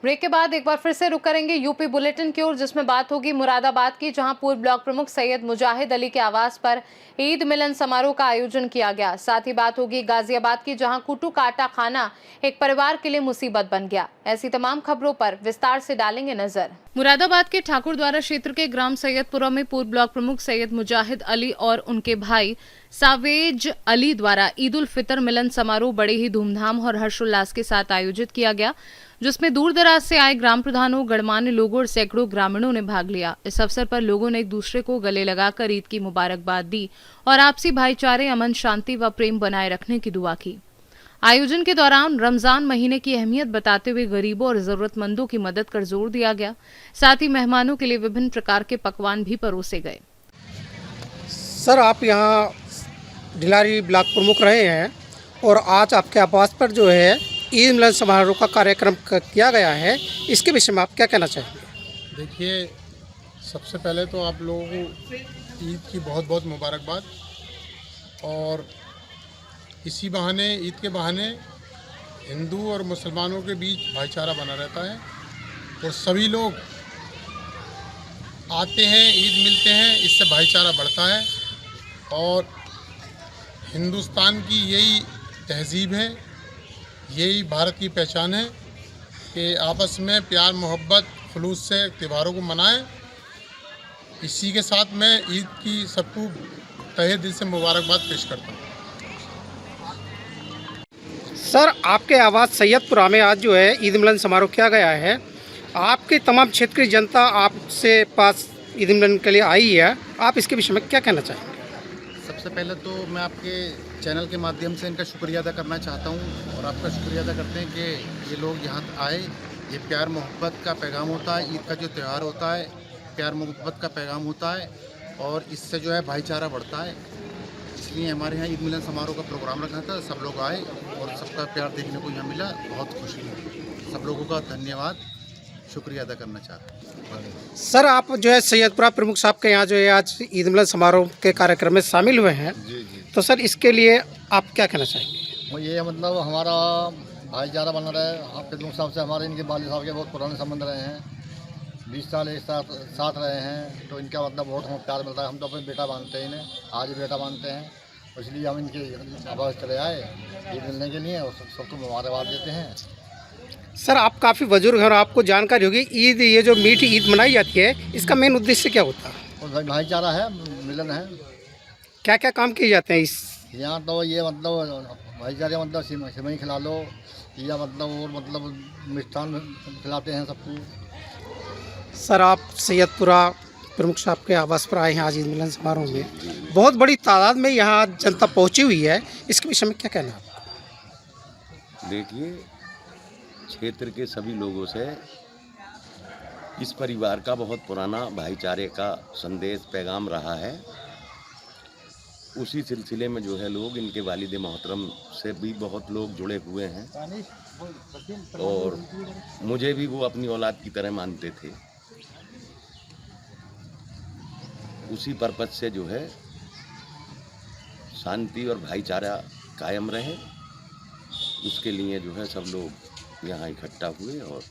Break के बाद एक बार फिर से रुक करेंगे यूपी बुलेटिन की ओर, जिसमें बात होगी मुरादाबाद की, जहां पूर्व ब्लॉक प्रमुख सैयद मुजाहिद अली के आवास पर ईद मिलन समारोह का आयोजन किया गया। साथ ही बात होगी गाजियाबाद की, जहां कुटू काटा खाना एक परिवार के लिए मुसीबत बन गया। ऐसी तमाम खबरों पर विस्तार से डालेंगे नजर। मुरादाबाद के ठाकुरद्वारा क्षेत्र के ग्राम सैयदपुरा में पूर्व ब्लॉक प्रमुख सैयद मुजाहिद अली और उनके भाई सावेज अली द्वारा ईद उल फितर मिलन समारोह बड़े ही धूमधाम और हर्षोल्लास के साथ आयोजित किया गया, जिसमें दूर दराज से आए ग्राम प्रधानों, गणमान्य लोगों और सैकड़ों ग्रामीणों ने भाग लिया। इस अवसर पर लोगों ने एक दूसरे को गले लगाकर ईद की मुबारकबाद दी और आपसी भाईचारे, अमन, शांति व प्रेम बनाए रखने की दुआ की। आयोजन के दौरान रमजान महीने की अहमियत बताते हुए गरीबों और जरूरतमंदों की मदद पर जोर दिया गया। साथ ही मेहमानों के लिए विभिन्न प्रकार के पकवान भी परोसे गए। सर, आप यहाँ ढिलारी ब्लॉक प्रमुख रहे हैं और आज आपके आवास पर जो है ईद मिलन समारोह का कार्यक्रम किया गया है, इसके विषय में आप क्या कहना चाहेंगे? देखिए, सबसे पहले तो आप लोगों को ईद की बहुत बहुत मुबारकबाद। और इसी बहाने, ईद के बहाने हिंदू और मुसलमानों के बीच भाईचारा बना रहता है और सभी लोग आते हैं, ईद मिलते हैं, इससे भाईचारा बढ़ता है। और हिंदुस्तान की यही तहजीब है, यही भारत की पहचान है कि आपस में प्यार, मोहब्बत, खुलूस से त्योहारों को मनाएं। इसी के साथ मैं ईद की सबको तहे दिल से मुबारकबाद पेश करता हूँ। सर, आपके आवास सैयदपुरा में आज जो है ईद मिलन समारोह किया गया है। आपके तमाम क्षेत्र की जनता आपसे पास ईद मिलन के लिए आई है, आप इसके विषय में क्या कहना चाहेंगे? सबसे पहले तो मैं आपके चैनल के माध्यम से इनका शुक्रिया अदा करना चाहता हूँ और आपका शुक्रिया अदा करते हैं कि ये लोग यहाँ आए। ये प्यार मोहब्बत का पैगाम होता है, ईद का जो त्यौहार होता है प्यार मोहब्बत का पैगाम होता है और इससे जो है भाईचारा बढ़ता है। इसलिए हमारे यहाँ ईद मिलन समारोह का प्रोग्राम रखा था, सब लोग आए और सबका प्यार देखने को यहाँ मिला, बहुत खुशी है। सब लोगों का धन्यवाद, शुक्रिया अदा करना चाहता हूँ। सर, आप जो है सैयदपुरा प्रमुख साहब के यहाँ जो है आज ईद मिलन समारोह के कार्यक्रम में शामिल हुए हैं, तो सर इसके लिए आप क्या कहना चाहेंगे? ये मतलब हमारा भाईचारा बना रहे। आपके प्रमुख साहब से हमारे, इनके वालिद साहब के बहुत पुराने संबंध रहे हैं, 20 साल एक साथ रहे हैं, तो इनका मतलब बहुत हमें प्यार मिलता है। हम तो अपने बेटा मानते हैं इन्हें, आज भी बेटा मानते हैं, इसलिए हम इनके आवाज़ चले आए ईद मिलने के लिए और सबको मुबारकबाद देते हैं। सर, आप काफ़ी बुजुर्ग हैं और आपको जानकारी होगी, ईद, ये जो मीठी ईद मनाई जाती है, इसका मेन उद्देश्य क्या होता है? और भाईचारा है, मिलन है। क्या क्या काम किए जाते हैं इस यहाँ? तो ये मतलब भाईचारे मतलब सिवई खिला लो या मतलब और मतलब मिष्ठान खिलाते हैं सबको। सर, आप सैयदपुरा प्रमुख साहब के आवास पर आए हैं आज ईद मिलन समारोह में, बहुत बड़ी तादाद में यहाँ जनता पहुँची हुई है, इसके विषय में क्या कहना है आपका? देखिए, क्षेत्र के सभी लोगों से इस परिवार का बहुत पुराना भाईचारे का संदेश, पैगाम रहा है। उसी सिलसिले में जो है लोग, इनके वालिद मोहतरम से भी बहुत लोग जुड़े हुए हैं और मुझे भी वो अपनी औलाद की तरह मानते थे। उसी पर्पज से जो है शांति और भाईचारा कायम रहे, उसके लिए जो है सब लोग यहाँ इकट्ठा हुए। और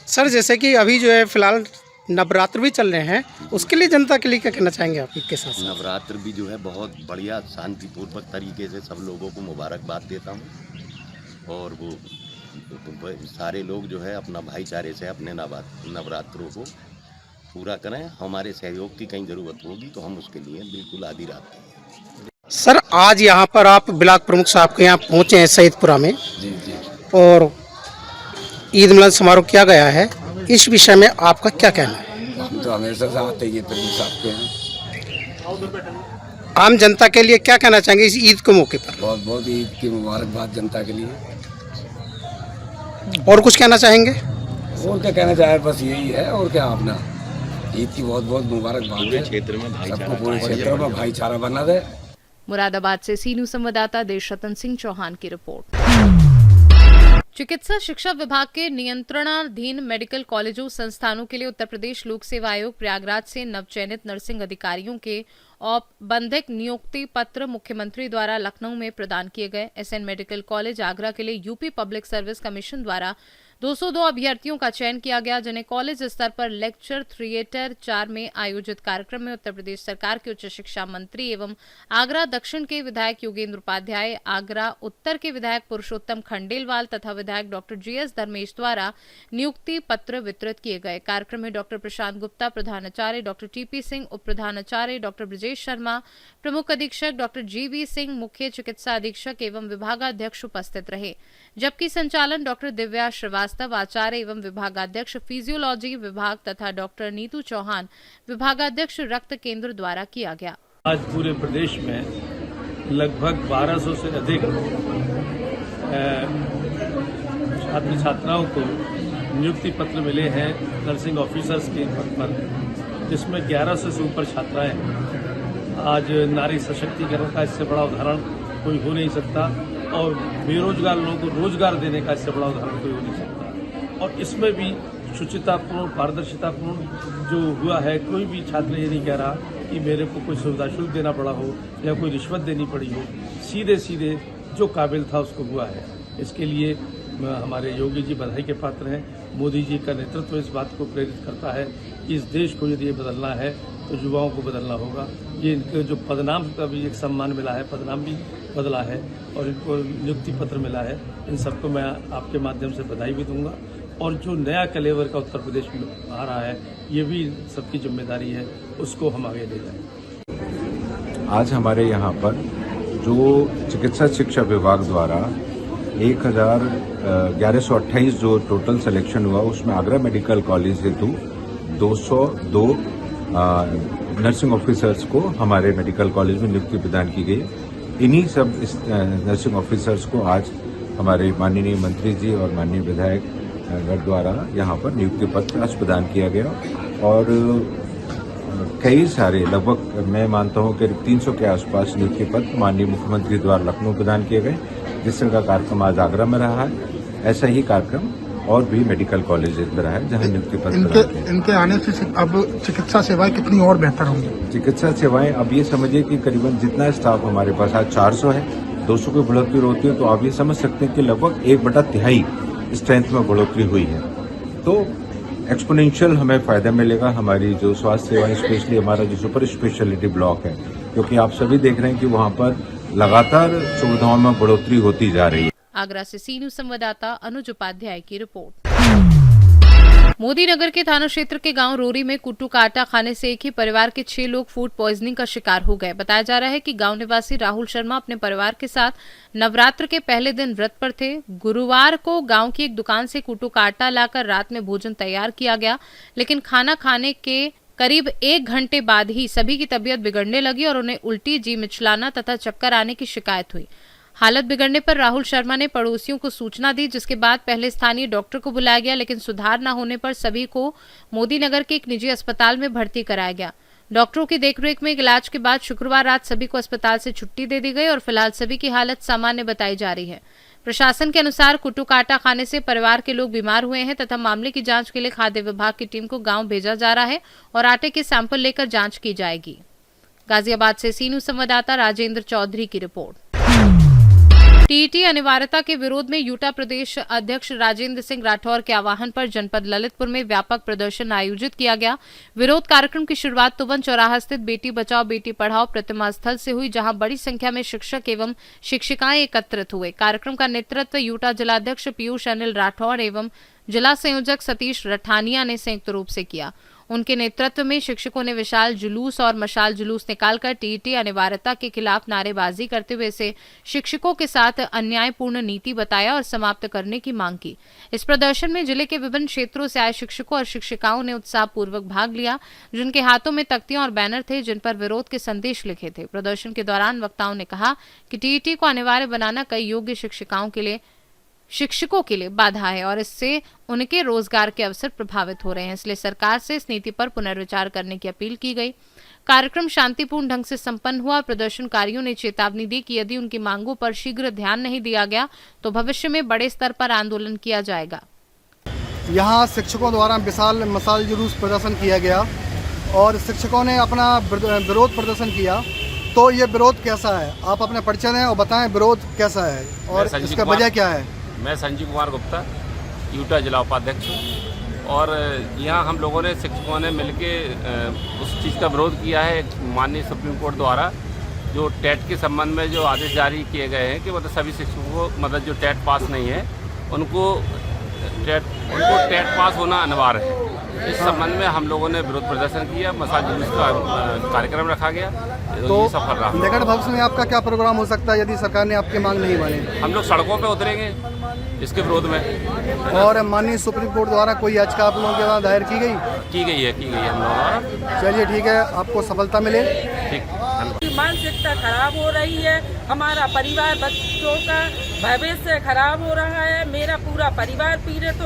सर, जैसे कि अभी जो है फिलहाल नवरात्र भी चल रहे हैं, उसके लिए जनता के लिए क्या कहना चाहेंगे आप ईद के साथ? नवरात्र भी जो है बहुत बढ़िया शांतिपूर्वक तरीके से सब लोगों को मुबारकबाद देता हूँ और वो सारे लोग जो है अपना भाईचारे से अपने नवरात्रों को पूरा करें। हमारे सहयोग की कहीं ज़रूरत होगी तो हम उसके लिए बिल्कुल आदि रहते हैं। सर, आज यहाँ पर आप ब्लॉक प्रमुख साहब के यहाँ पहुँचे हैं सैयदपुरा में, जी और ईद मिलन समारोह किया गया है, इस विषय में आपका क्या कहना है? हम तो हमेशा से आते ही प्रमुख साहब के हैं। आम जनता के लिए क्या कहना चाहेंगे इस ईद के मौके पर? बहुत बहुत ईद की मुबारकबाद जनता के लिए। और कुछ कहना चाहेंगे? और क्या कहना चाहे, बस यही है। और क्या, अपना ईद की बहुत बहुत मुबारकबाद है। क्षेत्र में सबको पूरे क्षेत्र में भाईचारा बना रहे। मुरादाबाद से सी न्यूज़ संवाददाता देशरतन सिंह चौहान की रिपोर्ट। चिकित्सा शिक्षा विभाग के नियंत्रणाधीन मेडिकल कॉलेजों संस्थानों के लिए उत्तर प्रदेश लोक सेवा आयोग प्रयागराज से नवचयनित नर्सिंग अधिकारियों के औपबंधिक नियुक्ति पत्र मुख्यमंत्री द्वारा लखनऊ में प्रदान किए गए। एसएन मेडिकल कॉलेज आगरा के लिए यूपी पब्लिक सर्विस कमीशन द्वारा 202 अभ्यर्थियों का चयन किया गया, जिन्हें कॉलेज स्तर पर लेक्चर थिएटर 4 में आयोजित कार्यक्रम में उत्तर प्रदेश सरकार के उच्च शिक्षा मंत्री एवं आगरा दक्षिण के विधायक योगेंद्र उपाध्याय, आगरा उत्तर के विधायक पुरुषोत्तम खंडेलवाल तथा विधायक डॉक्टर जीएस धर्मेश द्वारा नियुक्ति पत्र वितरित किए गए। कार्यक्रम में डॉक्टर प्रशांत गुप्ता प्रधानाचार्य, डॉक्टर टीपी सिंह उप प्रधानाचार्य, डॉक्टर ब्रजेश शर्मा प्रमुख अधीक्षक, डॉक्टर जीवी सिंह मुख्य चिकित्सा अधीक्षक एवं विभागाध्यक्ष उपस्थित रहे, जबकि संचालन डॉक्टर दिव्या श्रीवास्तव आचार्य एवं विभागाध्यक्ष फिजियोलॉजी विभाग तथा डॉक्टर नीतू चौहान विभागाध्यक्ष रक्त केंद्र द्वारा किया गया। आज पूरे प्रदेश में लगभग 1200 से अधिक छात्र छात्राओं को नियुक्ति पत्र मिले हैं नर्सिंग ऑफिसर्स के पद पर, जिसमें 1100 से ऊपर छात्राएं हैं। आज नारी सशक्तिकरण का इससे बड़ा उदाहरण कोई हो नहीं सकता और बेरोजगार लोगों को रोजगार देने का इससे बड़ा उदाहरण कोई हो नहीं सकता। और इसमें भी शुचितापूर्ण पारदर्शितापूर्ण जो हुआ है, कोई भी छात्र ये नहीं कह रहा कि मेरे को कोई सुविधा शुल्क देना पड़ा हो या कोई रिश्वत देनी पड़ी हो, सीधे सीधे जो काबिल था उसको हुआ है। इसके लिए हमारे योगी जी बधाई के पात्र हैं। मोदी जी का नेतृत्व इस बात को प्रेरित करता है कि इस देश को यदि ये बदलना है तो युवाओं को बदलना होगा। ये इनके जो पदनाम का भी एक सम्मान मिला है, पदनाम भी बदला है और इनको नियुक्ति पत्र मिला है, इन सबको मैं आपके माध्यम से बधाई भी दूंगा। और जो नया कलेवर का उत्तर प्रदेश में आ रहा है, ये भी सबकी जिम्मेदारी है, उसको हम आगे ले जाएं। आज हमारे यहाँ पर जो चिकित्सा शिक्षा विभाग द्वारा 1128 जो टोटल सिलेक्शन हुआ, उसमें आगरा मेडिकल कॉलेज हेतु 202 नर्सिंग ऑफिसर्स को हमारे मेडिकल कॉलेज में नियुक्ति प्रदान की गई। इन्हीं सब इस नर्सिंग ऑफिसर्स को आज हमारे माननीय मंत्री जी और माननीय विधायक द्वारा यहाँ पर नियुक्ति पत्र आज प्रदान किया गया। और कई सारे लगभग मैं मानता हूँ कि 300 के आसपास नियुक्ति पत्र माननीय मुख्यमंत्री द्वारा लखनऊ प्रदान किए गए, जिससे का कार्यक्रम आज आगरा में रहा है। ऐसा ही कार्यक्रम और भी मेडिकल कॉलेजेस में रहा है जहाँ नियुक्ति पत्र इनके आने से अब चिकित्सा सेवाएं कितनी और बेहतर होंगी। चिकित्सा सेवाएं अब ये समझिए कि करीबन जितना स्टाफ हमारे पास आज 400 है, 200 की बढ़ोतरी होती है, तो आप ये समझ सकते हैं कि लगभग 1/3 स्ट्रेंथ में बढ़ोतरी हुई है। तो एक्सपोनेंशियल हमें फायदा मिलेगा हमारी जो स्वास्थ्य सेवाएं, स्पेशली हमारा जो सुपर स्पेशलिटी ब्लॉक है, क्योंकि आप सभी देख रहे हैं कि वहाँ पर लगातार सुविधाओं में बढ़ोतरी होती जा रही है। आगरा से सी न्यूज संवाददाता अनुज उपाध्याय की रिपोर्ट। मोदी नगर के थाना क्षेत्र के गांव रोरी में कुट्टू का आटा खाने से एक ही परिवार के 6 लोग फूड पॉइजनिंग का शिकार हो गए। बताया जा रहा है कि गांव निवासी राहुल शर्मा अपने परिवार के साथ नवरात्र के पहले दिन व्रत पर थे। गुरुवार को गांव की एक दुकान से कुट्टू का आटा लाकर रात में भोजन तैयार किया गया, लेकिन खाना खाने के करीब 1 घंटे बाद ही सभी की तबीयत बिगड़ने लगी और उन्हें उल्टी, जी मिचलाना तथा चक्कर आने की शिकायत हुई। हालत बिगड़ने पर राहुल शर्मा ने पड़ोसियों को सूचना दी, जिसके बाद पहले स्थानीय डॉक्टर को बुलाया गया, लेकिन सुधार न होने पर सभी को मोदी नगर के एक निजी अस्पताल में भर्ती कराया गया। डॉक्टरों की देखरेख में इलाज के बाद शुक्रवार रात सभी को अस्पताल से छुट्टी दे दी गई और फिलहाल सभी की हालत सामान्य बताई जा रही है। प्रशासन के अनुसार कुट्टू का आटा खाने से परिवार के लोग बीमार हुए हैं तथा मामले की जांच के लिए खाद्य विभाग की टीम को गांव भेजा जा रहा है और आटे के सैंपल लेकर जांच की जाएगी। गाजियाबाद से सी न्यूज संवाददाता राजेंद्र चौधरी की रिपोर्ट। टीईटी अनिवार्यता के विरोध में यूटा प्रदेश अध्यक्ष राजेंद्र सिंह राठौर के आह्वान पर जनपद ललितपुर में व्यापक प्रदर्शन आयोजित किया गया। विरोध कार्यक्रम की शुरुआत तुवन चौराहा स्थित बेटी बचाओ बेटी पढ़ाओ प्रतिमा स्थल से हुई, जहां बड़ी संख्या में शिक्षक एवं शिक्षिकाएं एकत्रित हुए। कार्यक्रम का नेतृत्व यूटा जिलाध्यक्ष पीयूष अनिल राठौर एवं जिला संयोजक सतीश रठानिया ने संयुक्त रूप से किया। उनके नेतृत्व में शिक्षकों ने विशाल जुलूस और मशाल जुलूस निकालकर टीईटी अनिवार्यता के खिलाफ नारेबाजी करते हुए इसे शिक्षकों के साथ अन्यायपूर्ण नीति बताया और समाप्त करने की मांग की। इस प्रदर्शन में जिले के विभिन्न क्षेत्रों से आए शिक्षकों और शिक्षिकाओं ने उत्साहपूर्वक भाग लिया, जिनके हाथों में तख्तियां और बैनर थे जिन पर विरोध के संदेश लिखे थे। प्रदर्शन के दौरान वक्ताओं ने कहा कि टीईटी को अनिवार्य बनाना कई योग्य शिक्षिकाओं के लिए शिक्षकों के लिए बाधा है और इससे उनके रोजगार के अवसर प्रभावित हो रहे हैं। इसलिए सरकार से इस नीति पर पुनर्विचार करने की अपील की गई। कार्यक्रम शांतिपूर्ण ढंग से संपन्न हुआ। प्रदर्शनकारियों ने चेतावनी दी कि यदि उनकी मांगों पर शीघ्र ध्यान नहीं दिया गया तो भविष्य में बड़े स्तर पर आंदोलन किया जाएगा। यहाँ शिक्षकों द्वारा विशाल मशाल जुलूस प्रदर्शन किया गया और शिक्षकों ने अपना विरोध प्रदर्शन किया। तो ये विरोध कैसा है, आप अपने परिचय दें और बताएं विरोध कैसा है और इसका वजह क्या है। मैं संजीव कुमार गुप्ता, यूटा जिला उपाध्यक्ष हूँ और यहाँ हम लोगों ने शिक्षकों ने मिलके उस चीज़ का विरोध किया है। माननीय सुप्रीम कोर्ट द्वारा जो टेट के संबंध में जो आदेश जारी किए गए हैं कि मतलब सभी शिक्षकों को मतलब जो टेट पास नहीं है उनको टेट पास होना अनिवार्य है। इस संबंध में हम लोगों ने विरोध प्रदर्शन किया, मशाल जुलूस का कार्यक्रम रखा गया, तो ये सफल रहा। निकट भविष्य में आपका क्या प्रोग्राम हो सकता है यदि सरकार ने आपकी मांग नहीं मानी? हम लोग सड़कों पे उतरेंगे इसके विरोध में। और माननीय सुप्रीम कोर्ट द्वारा कोई याचिका आप लोगों के द्वारा दायर की गई है हम लोगों द्वारा। चलिए ठीक है, आपको सफलता मिले। ठीक, मानसिकता खराब हो रही है, हमारा परिवार बच्चों का भविष्य खराब हो रहा है, मेरा पूरा परिवार पीड़ित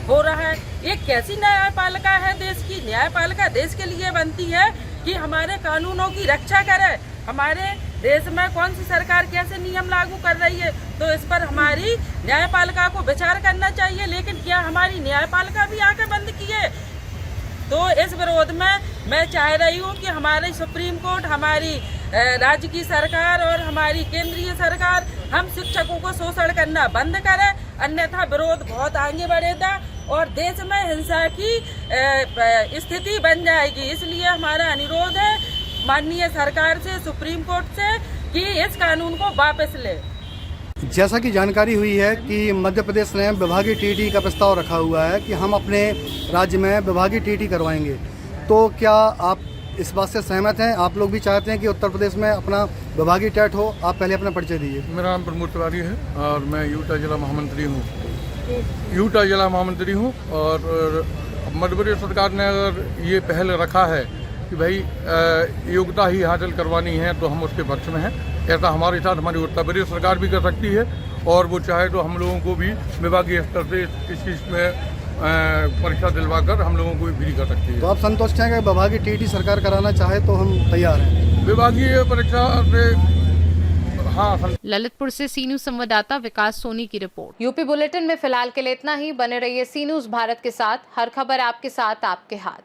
हो रहा है। ये कैसी न्यायपालिका है देश की? न्यायपालिका देश के लिए बनती है कि हमारे कानूनों की रक्षा करे। हमारे देश में कौन सी सरकार कैसे नियम लागू कर रही है, तो इस पर हमारी न्यायपालिका को विचार करना चाहिए। लेकिन क्या हमारी न्यायपालिका भी आके बंद की है? तो इस विरोध में मैं चाह रही हूँ कि हमारी सुप्रीम कोर्ट, हमारी राज्य की सरकार और हमारी केंद्रीय सरकार हम शिक्षकों को शोषण करना बंद करे, अन्यथा विरोध बहुत आगे बढ़ेगा और देश में हिंसा की स्थिति बन जाएगी। इसलिए हमारा अनुरोध है माननीय सरकार से, सुप्रीम कोर्ट से कि इस कानून को वापस ले। जैसा कि जानकारी हुई है कि मध्य प्रदेश ने विभागीय टीटी का प्रस्ताव रखा हुआ है कि हम अपने राज्य में विभागीय टीटी करवाएंगे, तो क्या आप इस बात से सहमत हैं? आप लोग भी चाहते हैं कि उत्तर प्रदेश में अपना विभागीय टेट हो? आप पहले अपना परिचय दीजिए। मेरा नाम प्रमोद तिवारी है और मैं यूटा जिला महामंत्री हूँ। और मध्य प्रदेश सरकार ने अगर ये पहल रखा है कि भाई योग्यता ही हासिल करवानी है तो हम उसके पक्ष में हैं। ऐसा हमारे साथ हमारी उत्तर प्रदेश सरकार भी कर सकती है और वो चाहे तो हम लोगों को भी विभागीय स्तर से इस चीज़ में परीक्षा दिलवाकर हम लोगों को भी फ्री कर सकती है। तो आप संतुष्ट हैं कि विभागीय टीटी सरकार कराना चाहे तो हम तैयार हैं? विभागीय परीक्षा से हाँ। ललितपुर से सी न्यूज संवाददाता विकास सोनी की रिपोर्ट। यूपी बुलेटिन में फिलहाल के लिए इतना ही। बने रहिए सी न्यूज भारत के साथ, हर खबर आपके साथ, आपके हाथ।